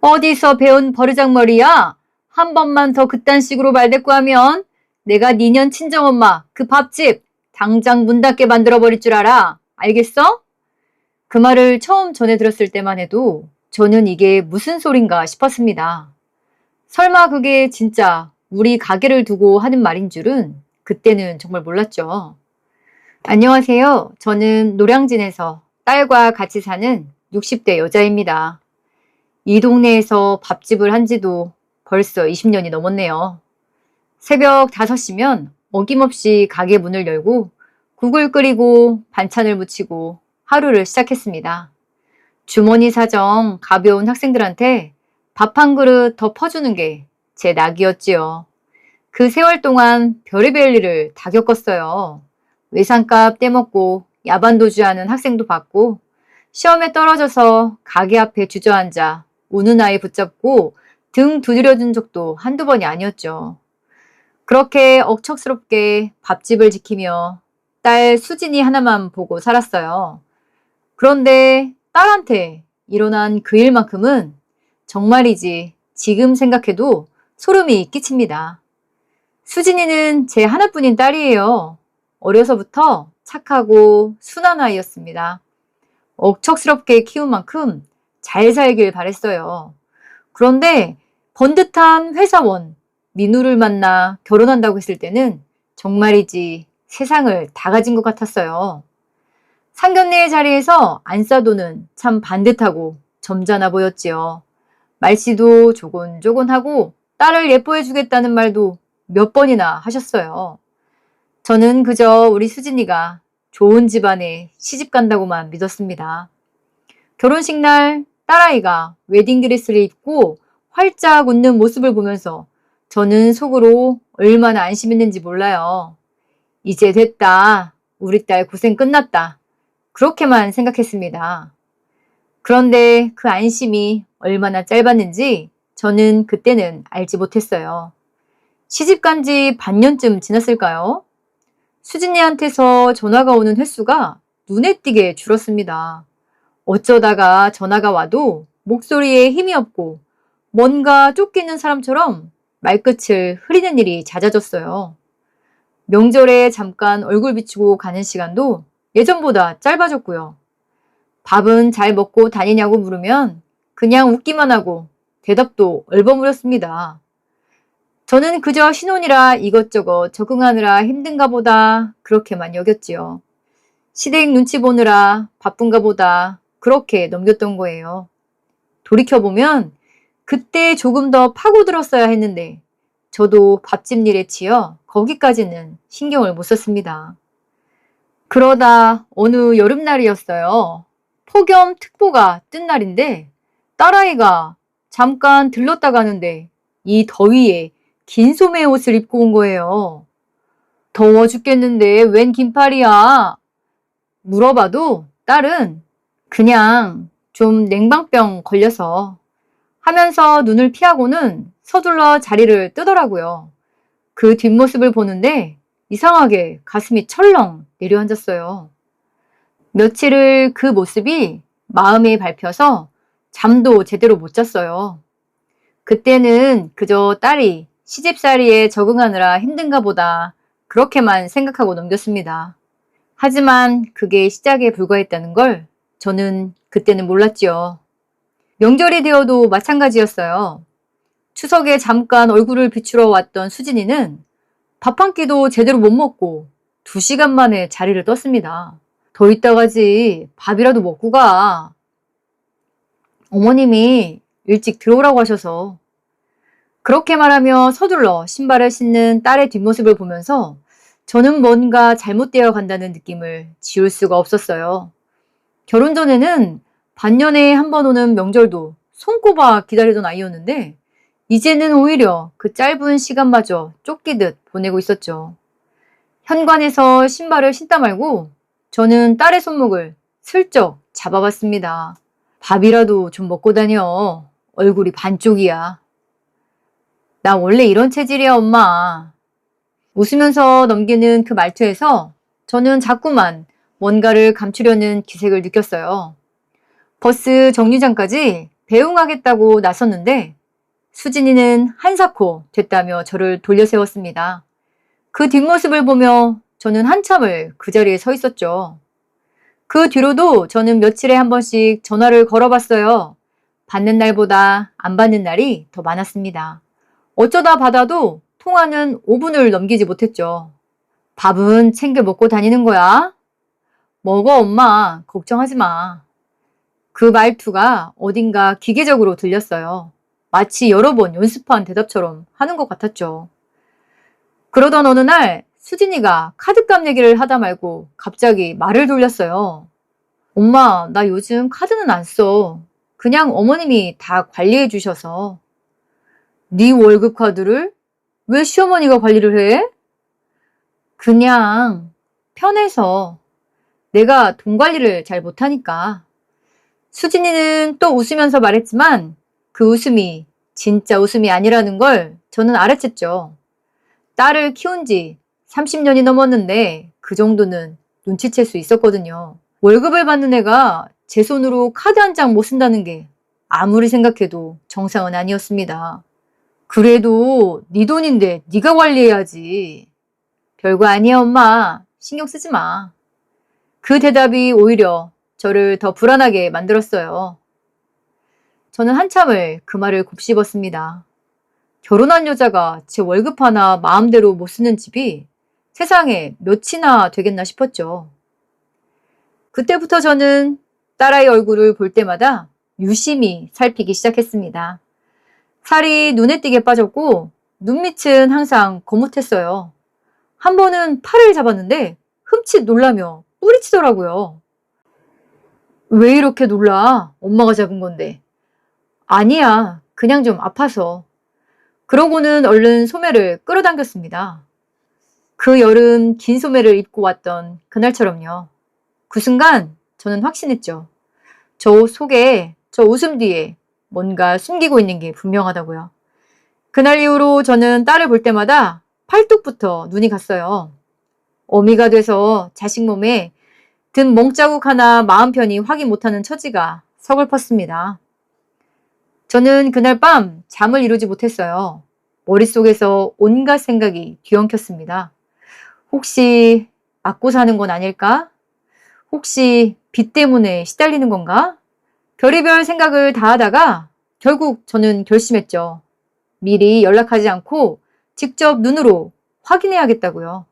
어디서 배운 버르장머리야? 한 번만 더 그딴 식으로 말대꾸하면 내가 니년 친정엄마 그 밥집 당장 문 닫게 만들어버릴 줄 알아. 알겠어? 그 말을 처음 전해 들었을 때만 해도 저는 이게 무슨 소린가 싶었습니다. 설마 그게 진짜 우리 가게를 두고 하는 말인 줄은 그때는 정말 몰랐죠. 안녕하세요. 저는 노량진에서 딸과 같이 사는 60대 여자입니다. 이 동네에서 밥집을 한 지도 벌써 20년이 넘었네요. 새벽 5시면 어김없이 가게 문을 열고 국을 끓이고 반찬을 무치고 하루를 시작했습니다. 주머니 사정 가벼운 학생들한테 밥 한 그릇 더 퍼주는 게 제 낙이었지요. 그 세월 동안 별의별 일을 다 겪었어요. 외상값 떼먹고 야반도주하는 학생도 봤고, 시험에 떨어져서 가게 앞에 주저앉아 우는 아이 붙잡고 등 두드려준 적도 한두 번이 아니었죠. 그렇게 억척스럽게 밥집을 지키며 딸 수진이 하나만 보고 살았어요. 그런데 딸한테 일어난 그 일만큼은 정말이지 지금 생각해도 소름이 끼칩니다. 수진이는 제 하나뿐인 딸이에요. 어려서부터 착하고 순한 아이였습니다. 억척스럽게 키운 만큼 잘 살길 바랬어요. 그런데 번듯한 회사원 민우를 만나 결혼한다고 했을 때는 정말이지 세상을 다 가진 것 같았어요. 상견례의 자리에서 안싸도는 참 반듯하고 점잖아 보였지요. 말씨도 조곤조곤하고 딸을 예뻐해 주겠다는 말도 몇 번이나 하셨어요. 저는 그저 우리 수진이가 좋은 집안에 시집 간다고만 믿었습니다. 결혼식 날 딸아이가 웨딩드레스를 입고 활짝 웃는 모습을 보면서 저는 속으로 얼마나 안심했는지 몰라요. 이제 됐다. 우리 딸 고생 끝났다. 그렇게만 생각했습니다. 그런데 그 안심이 얼마나 짧았는지 저는 그때는 알지 못했어요. 시집 간 지 반년쯤 지났을까요? 수진이한테서 전화가 오는 횟수가 눈에 띄게 줄었습니다. 어쩌다가 전화가 와도 목소리에 힘이 없고 뭔가 쫓기는 사람처럼 말끝을 흐리는 일이 잦아졌어요. 명절에 잠깐 얼굴 비추고 가는 시간도 예전보다 짧아졌고요. 밥은 잘 먹고 다니냐고 물으면 그냥 웃기만 하고 대답도 얼버무렸습니다. 저는 그저 신혼이라 이것저것 적응하느라 힘든가 보다 그렇게만 여겼지요. 시댁 눈치 보느라 바쁜가 보다 그렇게 넘겼던 거예요. 돌이켜보면 그때 조금 더 파고들었어야 했는데 저도 밥집 일에 치여 거기까지는 신경을 못 썼습니다. 그러다 어느 여름날이었어요. 폭염특보가 뜬 날인데 딸아이가 잠깐 들렀다 가는데 이 더위에 긴 소매 옷을 입고 온 거예요. 더워 죽겠는데 웬 긴팔이야? 물어봐도 딸은 그냥 좀 냉방병 걸려서 하면서 눈을 피하고는 서둘러 자리를 뜨더라고요. 그 뒷모습을 보는데 이상하게 가슴이 철렁 내려앉았어요. 며칠을 그 모습이 마음에 밟혀서 잠도 제대로 못 잤어요. 그때는 그저 딸이 시집살이에 적응하느라 힘든가 보다 그렇게만 생각하고 넘겼습니다. 하지만 그게 시작에 불과했다는 걸 저는 그때는 몰랐지요. 명절이 되어도 마찬가지였어요. 추석에 잠깐 얼굴을 비추러 왔던 수진이는 밥 한 끼도 제대로 못 먹고 2시간 만에 자리를 떴습니다. 더 있다 가지 밥이라도 먹고 가. 어머님이 일찍 들어오라고 하셔서. 그렇게 말하며 서둘러 신발을 신는 딸의 뒷모습을 보면서 저는 뭔가 잘못되어 간다는 느낌을 지울 수가 없었어요. 결혼 전에는 반년에 한 번 오는 명절도 손꼽아 기다리던 아이였는데 이제는 오히려 그 짧은 시간마저 쫓기듯 보내고 있었죠. 현관에서 신발을 신다 말고 저는 딸의 손목을 슬쩍 잡아봤습니다. 밥이라도 좀 먹고 다녀. 얼굴이 반쪽이야. 나 원래 이런 체질이야, 엄마. 웃으면서 넘기는 그 말투에서 저는 자꾸만 뭔가를 감추려는 기색을 느꼈어요. 버스 정류장까지 배웅하겠다고 나섰는데 수진이는 한사코 됐다며 저를 돌려세웠습니다. 그 뒷모습을 보며 저는 한참을 그 자리에 서 있었죠. 그 뒤로도 저는 며칠에 한 번씩 전화를 걸어봤어요. 받는 날보다 안 받는 날이 더 많았습니다. 어쩌다 받아도 통화는 5분을 넘기지 못했죠. 밥은 챙겨 먹고 다니는 거야? 먹어, 엄마. 걱정하지 마. 그 말투가 어딘가 기계적으로 들렸어요. 마치 여러 번 연습한 대답처럼 하는 것 같았죠. 그러던 어느 날 수진이가 카드값 얘기를 하다 말고 갑자기 말을 돌렸어요. 엄마, 나 요즘 카드는 안 써. 그냥 어머님이 다 관리해 주셔서. 네 월급 카드를 왜 시어머니가 관리를 해? 그냥 편해서. 내가 돈 관리를 잘 못하니까. 수진이는 또 웃으면서 말했지만 그 웃음이 진짜 웃음이 아니라는 걸 저는 알아챘죠. 딸을 키운 지 30년이 넘었는데 그 정도는 눈치챌 수 있었거든요. 월급을 받는 애가 제 손으로 카드 한 장 못 쓴다는 게 아무리 생각해도 정상은 아니었습니다. 그래도 네 돈인데 네가 관리해야지. 별거 아니야, 엄마. 신경 쓰지 마. 그 대답이 오히려 저를 더 불안하게 만들었어요. 저는 한참을 그 말을 곱씹었습니다. 결혼한 여자가 제 월급 하나 마음대로 못 쓰는 집이 세상에 몇이나 되겠나 싶었죠. 그때부터 저는 딸아이 얼굴을 볼 때마다 유심히 살피기 시작했습니다. 살이 눈에 띄게 빠졌고 눈밑은 항상 거뭇했어요. 한 번은 팔을 잡았는데 흠칫 놀라며 뿌리치더라고요. 왜 이렇게 놀라? 엄마가 잡은 건데. 아니야, 그냥 좀 아파서. 그러고는 얼른 소매를 끌어당겼습니다. 그 여름 긴 소매를 입고 왔던 그날처럼요. 그 순간 저는 확신했죠. 저 옷 속에, 저 웃음 뒤에 뭔가 숨기고 있는 게 분명하다고요. 그날 이후로 저는 딸을 볼 때마다 팔뚝부터 눈이 갔어요. 어미가 돼서 자식 몸에 든 멍자국 하나 마음 편히 확인 못하는 처지가 서글펐습니다. 저는 그날 밤 잠을 이루지 못했어요. 머릿속에서 온갖 생각이 뒤엉켰습니다. 혹시 맞고 사는 건 아닐까? 혹시 빚 때문에 시달리는 건가? 별의별 생각을 다 하다가 결국 저는 결심했죠. 미리 연락하지 않고 직접 눈으로 확인해야겠다고요.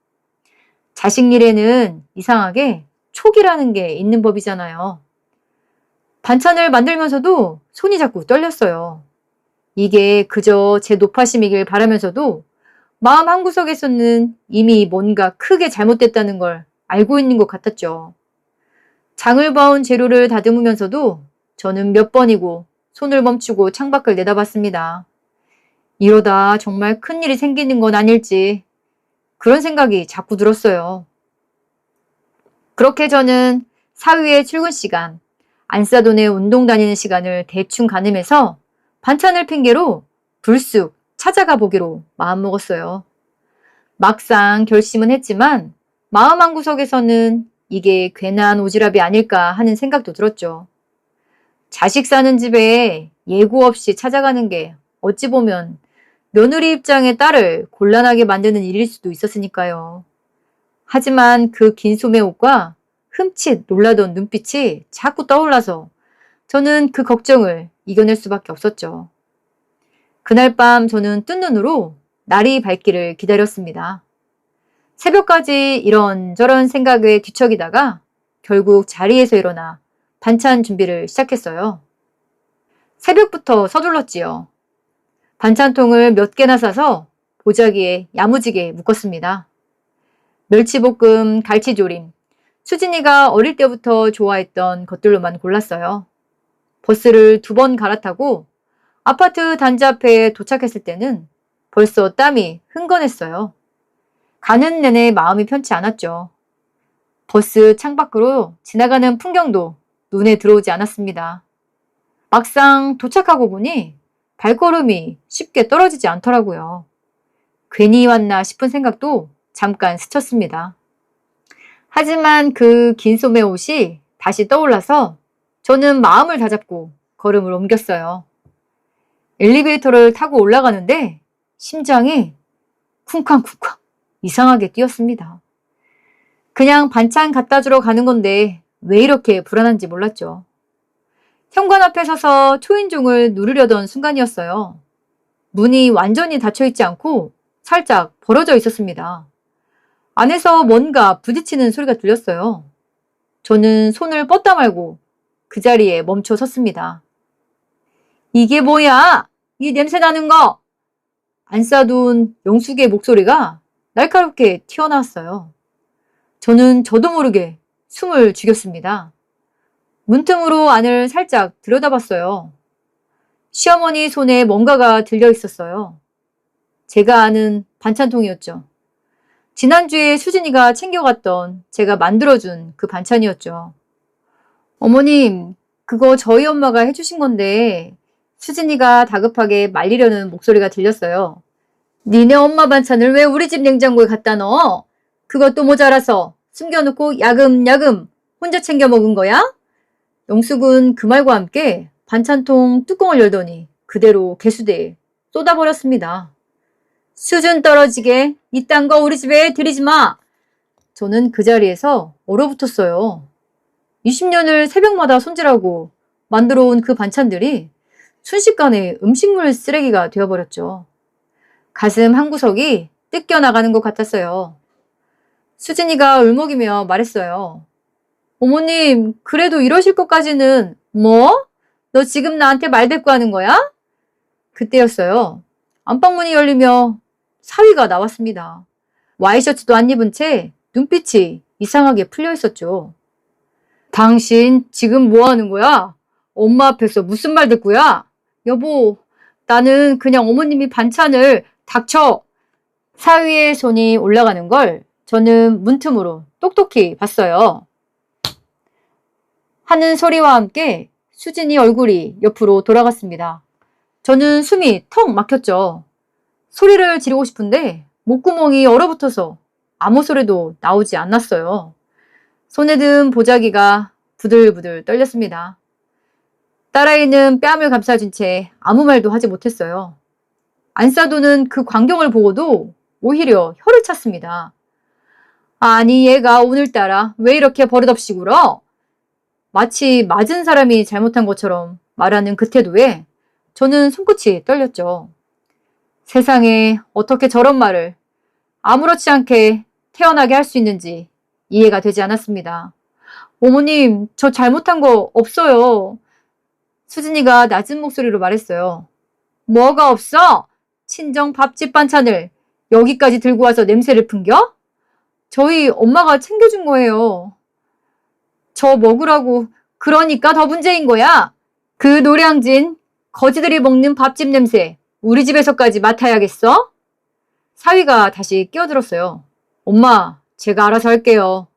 자식 일에는 이상하게 촉이라는 게 있는 법이잖아요. 반찬을 만들면서도 손이 자꾸 떨렸어요. 이게 그저 제 노파심이길 바라면서도 마음 한구석에서는 이미 뭔가 크게 잘못됐다는 걸 알고 있는 것 같았죠. 장을 봐온 재료를 다듬으면서도 저는 몇 번이고 손을 멈추고 창밖을 내다봤습니다. 이러다 정말 큰일이 생기는 건 아닐지 그런 생각이 자꾸 들었어요. 그렇게 저는 사위의 출근 시간, 안사돈의 운동 다니는 시간을 대충 가늠해서 반찬을 핑계로 불쑥 찾아가 보기로 마음먹었어요. 막상 결심은 했지만 마음 한구석에서는 이게 괜한 오지랖이 아닐까 하는 생각도 들었죠. 자식 사는 집에 예고 없이 찾아가는 게 어찌 보면 며느리 입장의 딸을 곤란하게 만드는 일일 수도 있었으니까요. 하지만 그 긴 소매 옷과 흠칫 놀라던 눈빛이 자꾸 떠올라서 저는 그 걱정을 이겨낼 수밖에 없었죠. 그날 밤 저는 뜬 눈으로 날이 밝기를 기다렸습니다. 새벽까지 이런저런 생각에 뒤척이다가 결국 자리에서 일어나 반찬 준비를 시작했어요. 새벽부터 서둘렀지요. 반찬통을 몇 개나 사서 보자기에 야무지게 묶었습니다. 멸치볶음, 갈치조림, 수진이가 어릴 때부터 좋아했던 것들로만 골랐어요. 버스를 2번 갈아타고 아파트 단지 앞에 도착했을 때는 벌써 땀이 흥건했어요. 가는 내내 마음이 편치 않았죠. 버스 창밖으로 지나가는 풍경도 눈에 들어오지 않았습니다. 막상 도착하고 보니 발걸음이 쉽게 떨어지지 않더라고요. 괜히 왔나 싶은 생각도 잠깐 스쳤습니다. 하지만 그 긴 소매 옷이 다시 떠올라서 저는 마음을 다잡고 걸음을 옮겼어요. 엘리베이터를 타고 올라가는데 심장이 쿵쾅쿵쾅 이상하게 뛰었습니다. 그냥 반찬 갖다 주러 가는 건데 왜 이렇게 불안한지 몰랐죠. 현관 앞에 서서 초인종을 누르려던 순간이었어요. 문이 완전히 닫혀있지 않고 살짝 벌어져 있었습니다. 안에서 뭔가 부딪히는 소리가 들렸어요. 저는 손을 뻗다 말고 그 자리에 멈춰 섰습니다. 이게 뭐야? 이 냄새 나는 거! 안 싸둔 영숙의 목소리가 날카롭게 튀어나왔어요. 저는 저도 모르게 숨을 죽였습니다. 문틈으로 안을 살짝 들여다봤어요. 시어머니 손에 뭔가가 들려 있었어요. 제가 아는 반찬통이었죠. 지난주에 수진이가 챙겨갔던 제가 만들어준 그 반찬이었죠. 어머님, 그거 저희 엄마가 해주신 건데 수진이가 다급하게 말리려는 목소리가 들렸어요. 니네 엄마 반찬을 왜 우리 집 냉장고에 갖다 넣어? 그것도 모자라서 숨겨놓고 야금야금 혼자 챙겨 먹은 거야? 영숙은 그 말과 함께 반찬통 뚜껑을 열더니 그대로 개수대에 쏟아버렸습니다. 수준 떨어지게 이딴 거 우리 집에 들이지 마! 저는 그 자리에서 얼어붙었어요. 20년을 새벽마다 손질하고 만들어 온 그 반찬들이 순식간에 음식물 쓰레기가 되어버렸죠. 가슴 한구석이 뜯겨나가는 것 같았어요. 수진이가 울먹이며 말했어요. 어머님, 그래도 이러실 것까지는 뭐? 너 지금 나한테 말대꾸하는 거야? 그때였어요. 안방문이 열리며 사위가 나왔습니다. 와이셔츠도 안 입은 채 눈빛이 이상하게 풀려 있었죠. 당신 지금 뭐 하는 거야? 엄마 앞에서 무슨 말대꾸야? 여보, 나는 그냥 어머님이 반찬을 닥쳐. 사위의 손이 올라가는 걸 저는 문틈으로 똑똑히 봤어요. 하는 소리와 함께 수진이 얼굴이 옆으로 돌아갔습니다. 저는 숨이 턱 막혔죠. 소리를 지르고 싶은데 목구멍이 얼어붙어서 아무 소리도 나오지 않았어요. 손에 든 보자기가 부들부들 떨렸습니다. 딸아이는 뺨을 감싸준 채 아무 말도 하지 못했어요. 안 싸두는 그 광경을 보고도 오히려 혀를 찼습니다. 아니 얘가 오늘따라 왜 이렇게 버릇없이 굴어? 마치 맞은 사람이 잘못한 것처럼 말하는 그 태도에 저는 손끝이 떨렸죠. 세상에 어떻게 저런 말을 아무렇지 않게 태어나게 할 수 있는지 이해가 되지 않았습니다. 어머님, 저 잘못한 거 없어요. 수진이가 낮은 목소리로 말했어요. 뭐가 없어? 친정 밥집 반찬을 여기까지 들고 와서 냄새를 풍겨? 저희 엄마가 챙겨준 거예요. 저 먹으라고. 그러니까 더 문제인 거야. 그 노량진 거지들이 먹는 밥집 냄새 우리 집에서까지 맡아야겠어? 사위가 다시 끼어들었어요. 엄마, 제가 알아서 할게요.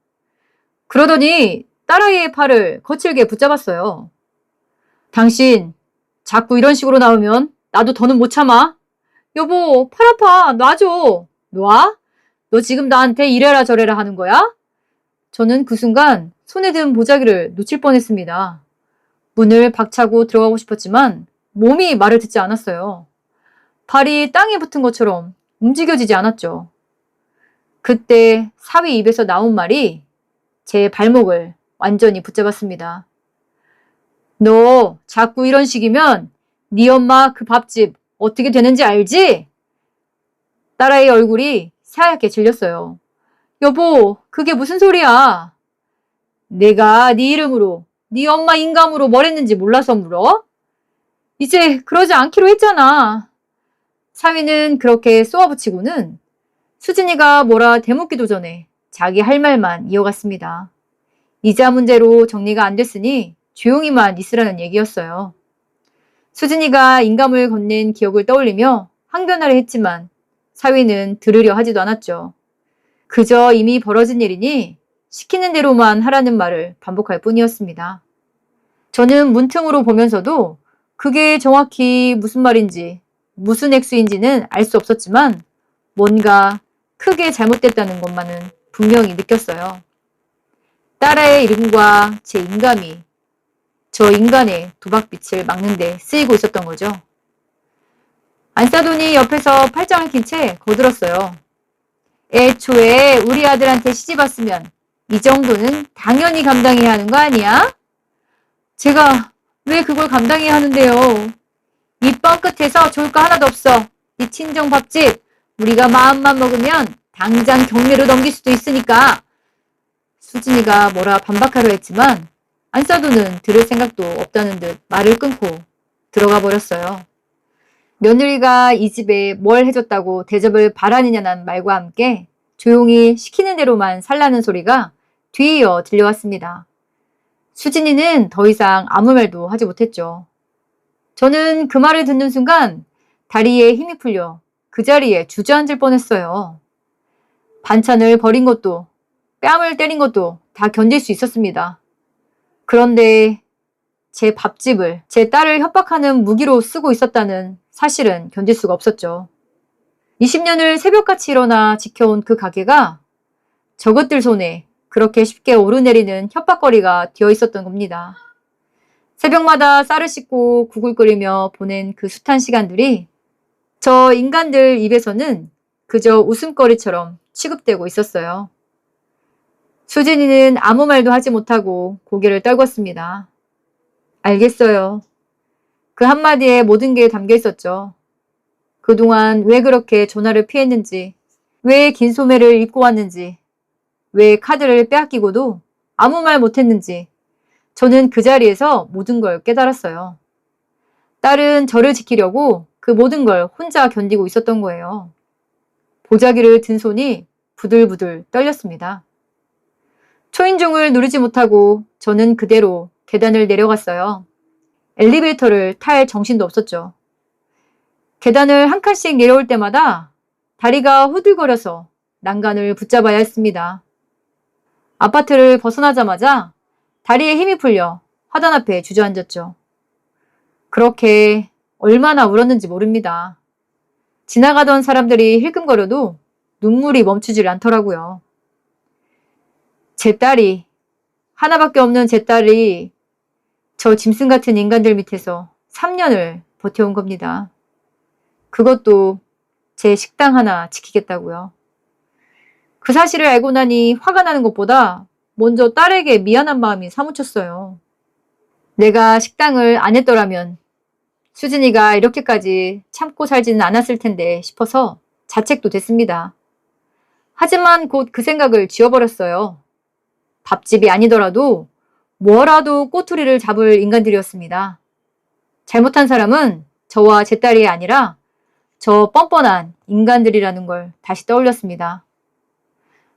그러더니 딸아이의 팔을 거칠게 붙잡았어요. 당신 자꾸 이런 식으로 나오면 나도 더는 못 참아. 여보, 팔 아파. 놔줘. 놔? 너 지금 나한테 이래라 저래라 하는 거야? 저는 그 순간 손에 든 보자기를 놓칠 뻔했습니다. 문을 박차고 들어가고 싶었지만 몸이 말을 듣지 않았어요. 발이 땅에 붙은 것처럼 움직여지지 않았죠. 그때 사위 입에서 나온 말이 제 발목을 완전히 붙잡았습니다. 너 자꾸 이런 식이면 네 엄마 그 밥집 어떻게 되는지 알지? 딸아이 얼굴이 새하얗게 질렸어요. 여보, 그게 무슨 소리야? 내가 네 이름으로 네 엄마 인감으로 뭘 했는지 몰라서 물어? 이제 그러지 않기로 했잖아. 사위는 그렇게 쏘아붙이고는 수진이가 뭐라 대묻기도 전에 자기 할 말만 이어갔습니다. 이자 문제로 정리가 안 됐으니 조용히만 있으라는 얘기였어요. 수진이가 인감을 건넨 기억을 떠올리며 한견하려 했지만 사위는 들으려 하지도 않았죠. 그저 이미 벌어진 일이니 시키는 대로만 하라는 말을 반복할 뿐이었습니다. 저는 문틈으로 보면서도 그게 정확히 무슨 말인지 무슨 액수인지는 알 수 없었지만 뭔가 크게 잘못됐다는 것만은 분명히 느꼈어요. 딸의 이름과 제 인감이 저 인간의 도박빛을 막는 데 쓰이고 있었던 거죠. 안 싸더니 옆에서 팔짱을 낀 채 거들었어요. 애초에 우리 아들한테 시집 왔으면 이 정도는 당연히 감당해야 하는 거 아니야? 제가 왜 그걸 감당해야 하는데요? 이 뻥 끝에서 좋을 거 하나도 없어. 이 친정 밥집 우리가 마음만 먹으면 당장 경매로 넘길 수도 있으니까. 수진이가 뭐라 반박하려 했지만 안싸도는 들을 생각도 없다는 듯 말을 끊고 들어가 버렸어요. 며느리가 이 집에 뭘 해줬다고 대접을 바라느냐는 말과 함께 조용히 시키는 대로만 살라는 소리가 뒤이어 들려왔습니다. 수진이는 더 이상 아무 말도 하지 못했죠. 저는 그 말을 듣는 순간 다리에 힘이 풀려 그 자리에 주저앉을 뻔했어요. 반찬을 버린 것도 뺨을 때린 것도 다 견딜 수 있었습니다. 그런데 제 밥집을 제 딸을 협박하는 무기로 쓰고 있었다는 사실은 견딜 수가 없었죠. 20년을 새벽같이 일어나 지켜온 그 가게가 저것들 손에 그렇게 쉽게 오르내리는 협박거리가 되어 있었던 겁니다. 새벽마다 쌀을 씻고 국을 끓이며 보낸 그 숱한 시간들이 저 인간들 입에서는 그저 웃음거리처럼 취급되고 있었어요. 수진이는 아무 말도 하지 못하고 고개를 떨궜습니다. 알겠어요. 그 한마디에 모든 게 담겨 있었죠. 그동안 왜 그렇게 전화를 피했는지, 왜 긴 소매를 입고 왔는지, 왜 카드를 빼앗기고도 아무 말 못했는지 저는 그 자리에서 모든 걸 깨달았어요. 딸은 저를 지키려고 그 모든 걸 혼자 견디고 있었던 거예요. 보자기를 든 손이 부들부들 떨렸습니다. 초인종을 누르지 못하고 저는 그대로 계단을 내려갔어요. 엘리베이터를 탈 정신도 없었죠. 계단을 한 칸씩 내려올 때마다 다리가 후들거려서 난간을 붙잡아야 했습니다. 아파트를 벗어나자마자 다리에 힘이 풀려 화단 앞에 주저앉았죠. 그렇게 얼마나 울었는지 모릅니다. 지나가던 사람들이 힐끔거려도 눈물이 멈추질 않더라고요. 제 딸이, 하나밖에 없는 제 딸이 저 짐승 같은 인간들 밑에서 3년을 버텨온 겁니다. 그것도 제 식당 하나 지키겠다고요. 그 사실을 알고 나니 화가 나는 것보다 먼저 딸에게 미안한 마음이 사무쳤어요. 내가 식당을 안 했더라면 수진이가 이렇게까지 참고 살지는 않았을 텐데 싶어서 자책도 됐습니다. 하지만 곧 그 생각을 지워버렸어요. 밥집이 아니더라도 뭐라도 꼬투리를 잡을 인간들이었습니다. 잘못한 사람은 저와 제 딸이 아니라 저 뻔뻔한 인간들이라는 걸 다시 떠올렸습니다.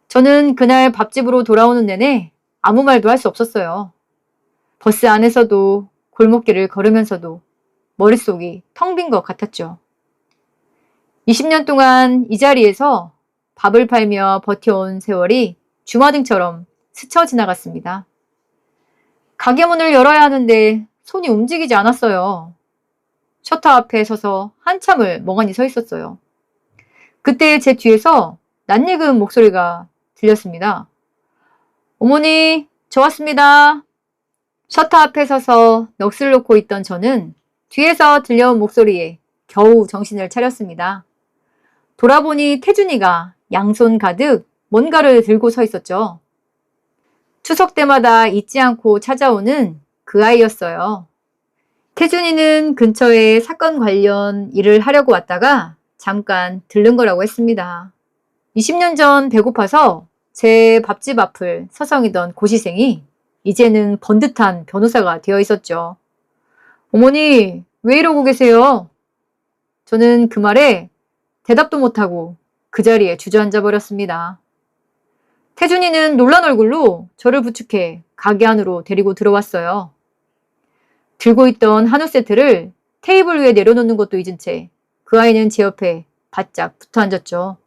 저는 그날 밥집으로 돌아오는 내내 아무 말도 할 수 없었어요. 버스 안에서도 골목길을 걸으면서도 머릿속이 텅 빈 것 같았죠. 20년 동안 이 자리에서 밥을 팔며 버텨온 세월이 주마등처럼 스쳐 지나갔습니다. 가게 문을 열어야 하는데 손이 움직이지 않았어요. 셔터 앞에 서서 한참을 멍하니 서 있었어요. 그때 제 뒤에서 낯익은 목소리가 들렸습니다. 어머니, 저 왔습니다. 셔터 앞에 서서 넋을 놓고 있던 저는 뒤에서 들려온 목소리에 겨우 정신을 차렸습니다. 돌아보니 태준이가 양손 가득 뭔가를 들고 서 있었죠. 추석 때마다 잊지 않고 찾아오는 그 아이였어요. 태준이는 근처에 사건 관련 일을 하려고 왔다가 잠깐 들른 거라고 했습니다. 20년 전 배고파서 제 밥집 앞을 서성이던 고시생이 이제는 번듯한 변호사가 되어 있었죠. 어머니, 왜 이러고 계세요? 저는 그 말에 대답도 못하고 그 자리에 주저앉아 버렸습니다. 태준이는 놀란 얼굴로 저를 부축해 가게 안으로 데리고 들어왔어요. 들고 있던 한우 세트를 테이블 위에 내려놓는 것도 잊은 채 그 아이는 제 옆에 바짝 붙어 앉았죠.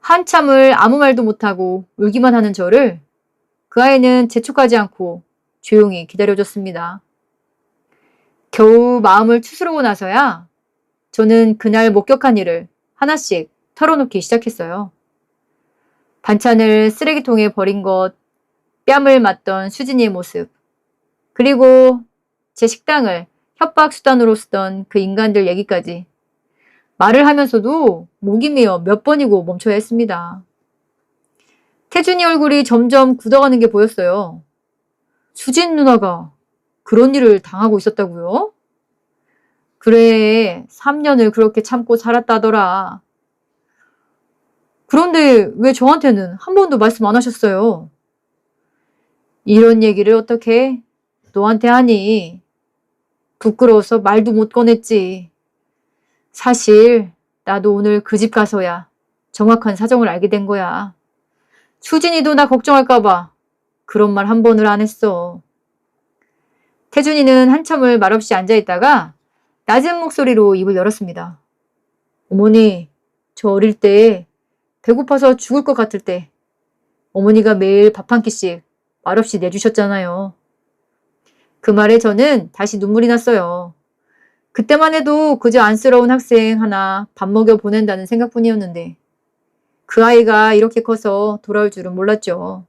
한참을 아무 말도 못하고 울기만 하는 저를 그 아이는 재촉하지 않고 조용히 기다려줬습니다. 겨우 마음을 추스르고 나서야 저는 그날 목격한 일을 하나씩 털어놓기 시작했어요. 반찬을 쓰레기통에 버린 것, 뺨을 맞던 수진이의 모습, 그리고 제 식당을 협박수단으로 쓰던 그 인간들 얘기까지. 말을 하면서도 목이 메어 몇 번이고 멈춰야 했습니다. 태준이 얼굴이 점점 굳어가는 게 보였어요. 수진 누나가 그런 일을 당하고 있었다고요? 그래, 3년을 그렇게 참고 살았다더라. 그런데 왜 저한테는 한 번도 말씀 안 하셨어요? 이런 얘기를 어떻게 너한테 하니? 부끄러워서 말도 못 꺼냈지. 사실 나도 오늘 그 집 가서야 정확한 사정을 알게 된 거야. 수진이도 나 걱정할까봐 그런 말 한 번을 안 했어. 태준이는 한참을 말없이 앉아있다가 낮은 목소리로 입을 열었습니다. 어머니, 저 어릴 때 배고파서 죽을 것 같을 때 어머니가 매일 밥 한 끼씩 말없이 내주셨잖아요. 그 말에 저는 다시 눈물이 났어요. 그때만 해도 그저 안쓰러운 학생 하나 밥 먹여 보낸다는 생각뿐이었는데 그 아이가 이렇게 커서 돌아올 줄은 몰랐죠.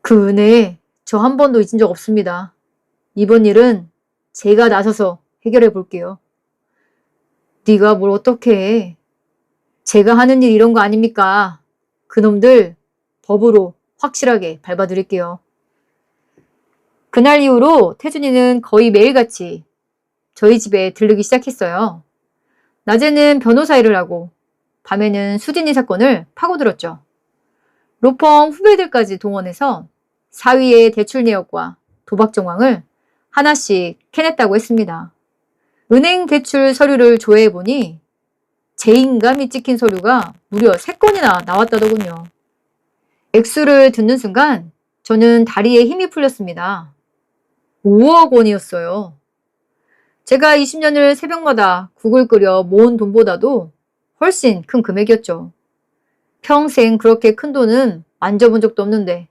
그 은혜 저 한 번도 잊은 적 없습니다. 이번 일은 제가 나서서 해결해 볼게요. 네가 뭘 어떻게 해. 제가 하는 일 이런 거 아닙니까? 그놈들 법으로 확실하게 밟아드릴게요. 그날 이후로 태준이는 거의 매일같이 저희 집에 들르기 시작했어요. 낮에는 변호사 일을 하고 밤에는 수진이 사건을 파고들었죠. 로펌 후배들까지 동원해서 사위의 대출 내역과 도박 정황을 하나씩 캐냈다고 했습니다. 은행 대출 서류를 조회해보니 제인감이 찍힌 서류가 무려 3건이나 나왔다더군요. 액수를 듣는 순간 저는 다리에 힘이 풀렸습니다. 5억 원이었어요. 제가 20년을 새벽마다 국을 끓여 모은 돈보다도 훨씬 큰 금액이었죠. 평생 그렇게 큰 돈은 만져본 적도 없는데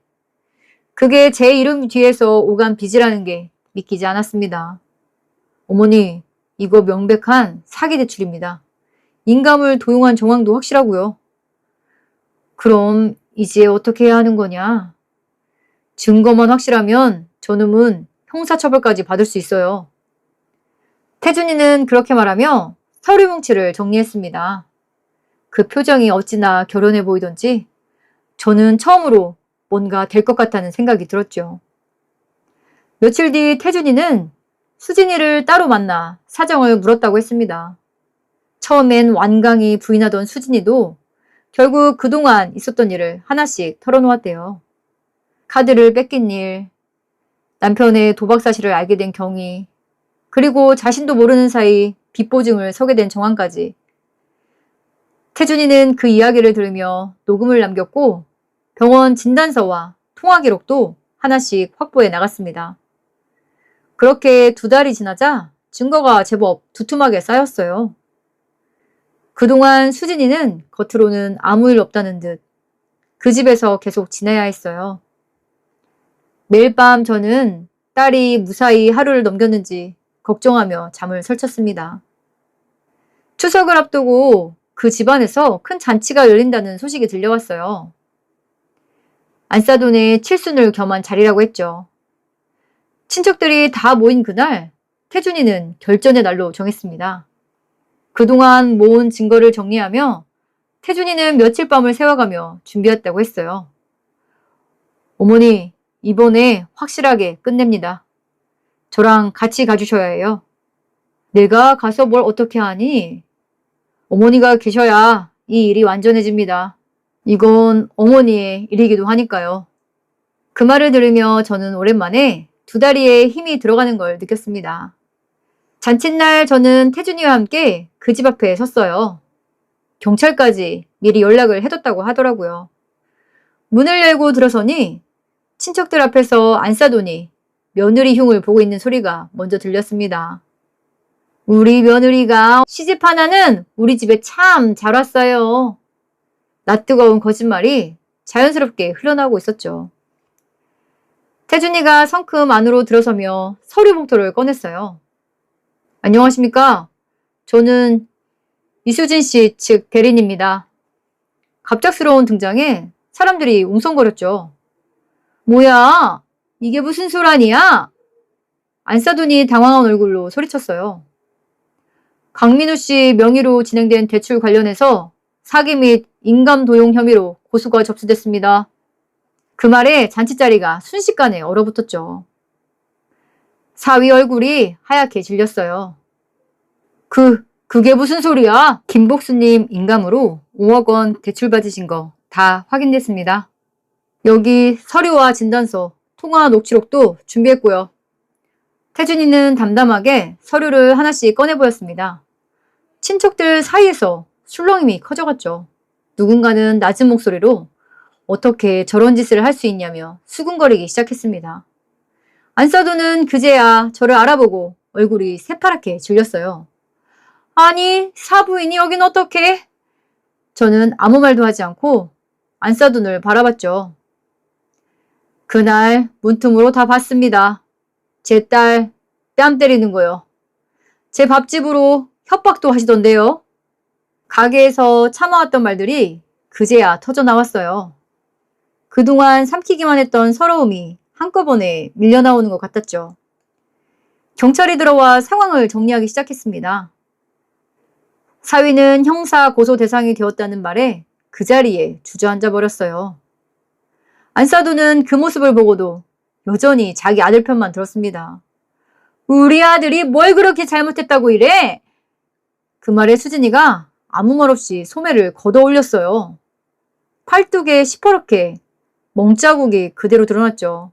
그게 제 이름 뒤에서 오간 빚이라는 게 믿기지 않았습니다. 어머니, 이거 명백한 사기 대출입니다. 인감을 도용한 정황도 확실하고요. 그럼 이제 어떻게 해야 하는 거냐? 증거만 확실하면 저놈은 형사처벌까지 받을 수 있어요. 태준이는 그렇게 말하며 서류 뭉치를 정리했습니다. 그 표정이 어찌나 결연해 보이던지 저는 처음으로 뭔가 될 것 같다는 생각이 들었죠. 며칠 뒤 태준이는 수진이를 따로 만나 사정을 물었다고 했습니다. 처음엔 완강히 부인하던 수진이도 결국 그동안 있었던 일을 하나씩 털어놓았대요. 카드를 뺏긴 일, 남편의 도박 사실을 알게 된 경위, 그리고 자신도 모르는 사이 빚보증을 서게 된 정황까지. 태준이는 그 이야기를 들으며 녹음을 남겼고 병원 진단서와 통화 기록도 하나씩 확보해 나갔습니다. 그렇게 2달이 지나자 증거가 제법 두툼하게 쌓였어요. 그동안 수진이는 겉으로는 아무 일 없다는 듯 그 집에서 계속 지내야 했어요. 매일 밤 저는 딸이 무사히 하루를 넘겼는지 걱정하며 잠을 설쳤습니다. 추석을 앞두고 그 집안에서 큰 잔치가 열린다는 소식이 들려왔어요. 안사돈의 칠순을 겸한 자리라고 했죠. 친척들이 다 모인 그날 태준이는 결전의 날로 정했습니다. 그동안 모은 증거를 정리하며 태준이는 며칠 밤을 새워가며 준비했다고 했어요. 어머니, 이번에 확실하게 끝냅니다. 저랑 같이 가주셔야 해요. 내가 가서 뭘 어떻게 하니? 어머니가 계셔야 이 일이 완전해집니다. 이건 어머니의 일이기도 하니까요. 그 말을 들으며 저는 오랜만에 2다리에 힘이 들어가는 걸 느꼈습니다. 잔칫날 저는 태준이와 함께 그 집 앞에 섰어요. 경찰까지 미리 연락을 해뒀다고 하더라고요. 문을 열고 들어서니 친척들 앞에서 안사돈이 며느리 흉을 보고 있는 소리가 먼저 들렸습니다. 우리 며느리가 시집 하나는 우리 집에 참 잘 왔어요. 낯뜨거운 거짓말이 자연스럽게 흘러나오고 있었죠. 태준이가 성큼 안으로 들어서며 서류 봉투를 꺼냈어요. 안녕하십니까? 저는 이수진 씨 측 대리인입니다. 갑작스러운 등장에 사람들이 웅성거렸죠. 뭐야? 이게 무슨 소란이야? 안싸돈이 당황한 얼굴로 소리쳤어요. 강민우 씨 명의로 진행된 대출 관련해서 사기 및 인감 도용 혐의로 고소가 접수됐습니다. 그 말에 잔치자리가 순식간에 얼어붙었죠. 사위 얼굴이 하얗게 질렸어요. 그게 무슨 소리야? 김복수님 인감으로 5억 원 대출 받으신 거 다 확인됐습니다. 여기 서류와 진단서, 통화 녹취록도 준비했고요. 태준이는 담담하게 서류를 하나씩 꺼내 보였습니다. 친척들 사이에서 술렁임이 커져갔죠. 누군가는 낮은 목소리로 어떻게 저런 짓을 할 수 있냐며 수군거리기 시작했습니다. 안싸두는 그제야 저를 알아보고 얼굴이 새파랗게 질렸어요. 아니, 사부인이 여긴 어떻게? 저는 아무 말도 하지 않고 안싸둔을 바라봤죠. 그날 문틈으로 다 봤습니다. 제 딸 뺨 때리는 거요. 제 밥집으로 협박도 하시던데요. 가게에서 참아왔던 말들이 그제야 터져나왔어요. 그동안 삼키기만 했던 서러움이 한꺼번에 밀려나오는 것 같았죠. 경찰이 들어와 상황을 정리하기 시작했습니다. 사위는 형사 고소 대상이 되었다는 말에 그 자리에 주저앉아 버렸어요. 안싸두는 그 모습을 보고도 여전히 자기 아들 편만 들었습니다. 우리 아들이 뭘 그렇게 잘못했다고 이래? 그 말에 수진이가 아무 말 없이 소매를 걷어 올렸어요. 팔뚝에 시퍼렇게 멍자국이 그대로 드러났죠.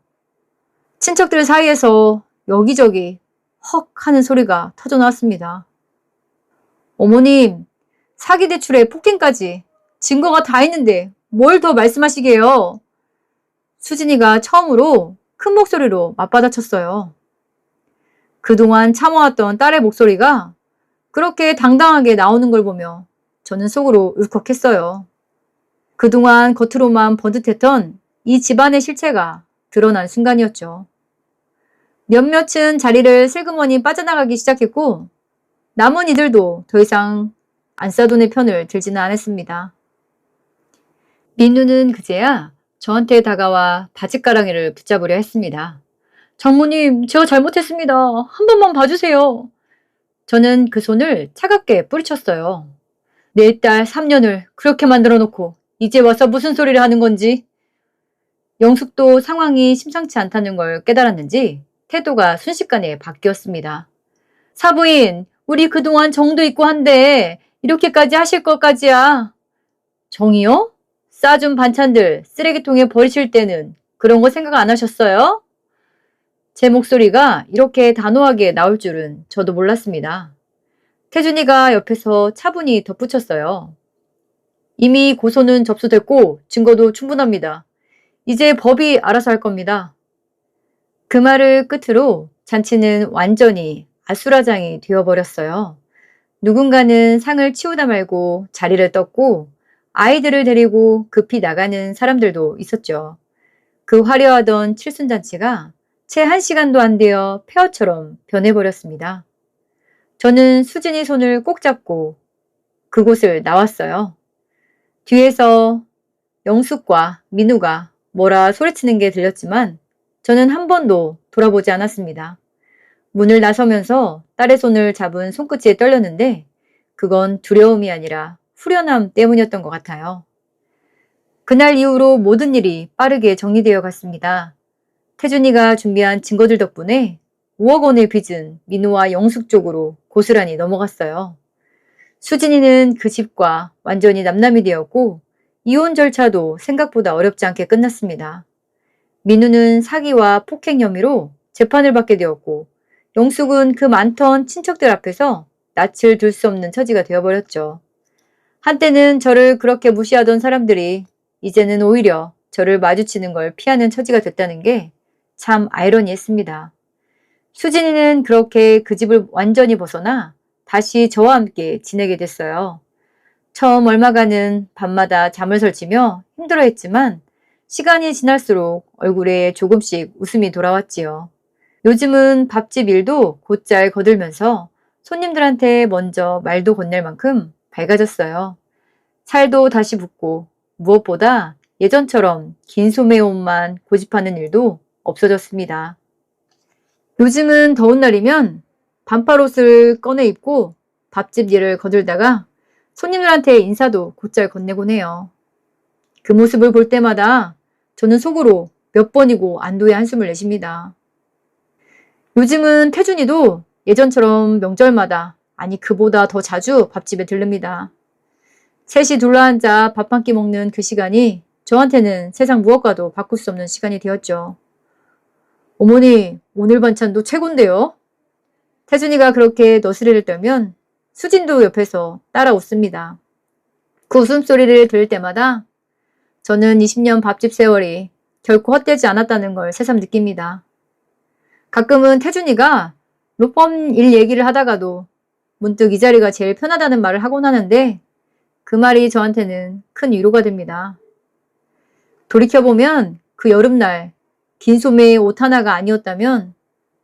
친척들 사이에서 여기저기 헉 하는 소리가 터져나왔습니다. 어머님, 사기 대출에 폭행까지 증거가 다 있는데 뭘 더 말씀하시게요? 수진이가 처음으로 큰 목소리로 맞받아쳤어요. 그동안 참아왔던 딸의 목소리가 그렇게 당당하게 나오는 걸 보며 저는 속으로 울컥했어요. 그동안 겉으로만 번듯했던 이 집안의 실체가 드러난 순간이었죠. 몇몇은 자리를 슬그머니 빠져나가기 시작했고 남은 이들도 더 이상 안싸돈의 편을 들지는 않았습니다. 민우는 그제야 저한테 다가와 바짓가랑이를 붙잡으려 했습니다. 장모님, 제가 잘못했습니다. 한 번만 봐주세요. 저는 그 손을 차갑게 뿌리쳤어요. 내 딸 3년을 그렇게 만들어 놓고 이제 와서 무슨 소리를 하는 건지. 영숙도 상황이 심상치 않다는 걸 깨달았는지 태도가 순식간에 바뀌었습니다. 사부인, 우리 그동안 정도 있고 한데 이렇게까지 하실 것까지야. 정이요? 싸준 반찬들 쓰레기통에 버리실 때는 그런 거 생각 안 하셨어요? 제 목소리가 이렇게 단호하게 나올 줄은 저도 몰랐습니다. 태준이가 옆에서 차분히 덧붙였어요. 이미 고소는 접수됐고 증거도 충분합니다. 이제 법이 알아서 할 겁니다. 그 말을 끝으로 잔치는 완전히 아수라장이 되어버렸어요. 누군가는 상을 치우다 말고 자리를 떴고 아이들을 데리고 급히 나가는 사람들도 있었죠. 그 화려하던 칠순잔치가 채 1시간도 안 되어 폐허처럼 변해버렸습니다. 저는 수진이 손을 꼭 잡고 그곳을 나왔어요. 뒤에서 영숙과 민우가 뭐라 소리치는 게 들렸지만 저는 한 번도 돌아보지 않았습니다. 문을 나서면서 딸의 손을 잡은 손끝이 떨렸는데 그건 두려움이 아니라 후련함 때문이었던 것 같아요. 그날 이후로 모든 일이 빠르게 정리되어 갔습니다. 태준이가 준비한 증거들 덕분에 5억 원의 빚은 민우와 영숙 쪽으로 고스란히 넘어갔어요. 수진이는 그 집과 완전히 남남이 되었고 이혼 절차도 생각보다 어렵지 않게 끝났습니다. 민우는 사기와 폭행 혐의로 재판을 받게 되었고 영숙은 그 많던 친척들 앞에서 낯을 들 수 없는 처지가 되어버렸죠. 한때는 저를 그렇게 무시하던 사람들이 이제는 오히려 저를 마주치는 걸 피하는 처지가 됐다는 게 참 아이러니했습니다. 수진이는 그렇게 그 집을 완전히 벗어나 다시 저와 함께 지내게 됐어요. 처음 얼마간은 밤마다 잠을 설치며 힘들어했지만 시간이 지날수록 얼굴에 조금씩 웃음이 돌아왔지요. 요즘은 밥집 일도 곧잘 거들면서 손님들한테 먼저 말도 건넬 만큼 밝아졌어요. 살도 다시 붓고 무엇보다 예전처럼 긴 소매 옷만 고집하는 일도 없어졌습니다. 요즘은 더운 날이면 반팔옷을 꺼내 입고 밥집 일을 거들다가 손님들한테 인사도 곧잘 건네곤 해요. 그 모습을 볼 때마다 저는 속으로 몇 번이고 안도의 한숨을 내쉽니다. 요즘은 태준이도 예전처럼 명절마다, 아니 그보다 더 자주 밥집에 들릅니다. 셋이 둘러앉아 밥 한 끼 먹는 그 시간이 저한테는 세상 무엇과도 바꿀 수 없는 시간이 되었죠. 어머니, 오늘 반찬도 최곤데요? 태준이가 그렇게 너스레를 떨면 수진도 옆에서 따라 웃습니다. 그 웃음소리를 들을 때마다 저는 20년 밥집 세월이 결코 헛되지 않았다는 걸 새삼 느낍니다. 가끔은 태준이가 로펌 일 얘기를 하다가도 문득 이 자리가 제일 편하다는 말을 하곤 하는데 그 말이 저한테는 큰 위로가 됩니다. 돌이켜보면 그 여름날 긴 소매의 옷 하나가 아니었다면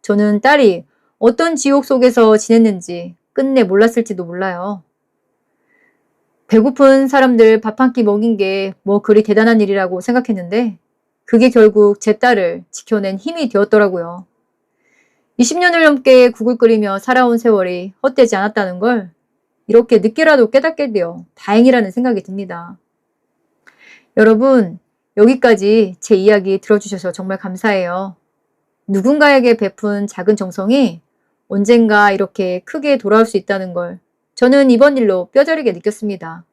저는 딸이 어떤 지옥 속에서 지냈는지 끝내 몰랐을지도 몰라요. 배고픈 사람들 밥 한 끼 먹인 게 뭐 그리 대단한 일이라고 생각했는데 그게 결국 제 딸을 지켜낸 힘이 되었더라고요. 20년을 넘게 국을 끓이며 살아온 세월이 헛되지 않았다는 걸 이렇게 늦게라도 깨닫게 되어 다행이라는 생각이 듭니다. 여러분, 여기까지 제 이야기 들어주셔서 정말 감사해요. 누군가에게 베푼 작은 정성이 언젠가 이렇게 크게 돌아올 수 있다는 걸 저는 이번 일로 뼈저리게 느꼈습니다.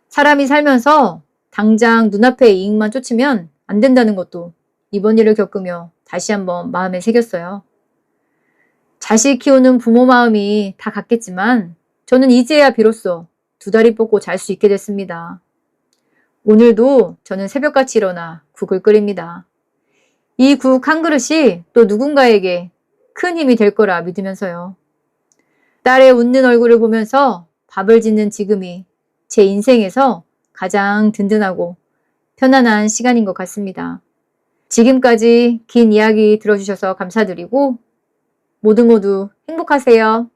사람이 살면서 당장 눈앞의 이익만 쫓으면 안 된다는 것도 이번 일을 겪으며 다시 한번 마음에 새겼어요. 자식 키우는 부모 마음이 다 같겠지만 저는 이제야 비로소 두 다리 뻗고 잘 수 있게 됐습니다. 오늘도 저는 새벽같이 일어나 국을 끓입니다. 이 국 한 그릇이 또 누군가에게 큰 힘이 될 거라 믿으면서요. 딸의 웃는 얼굴을 보면서 밥을 짓는 지금이 제 인생에서 가장 든든하고 편안한 시간인 것 같습니다. 지금까지 긴 이야기 들어주셔서 감사드리고 모두 행복하세요.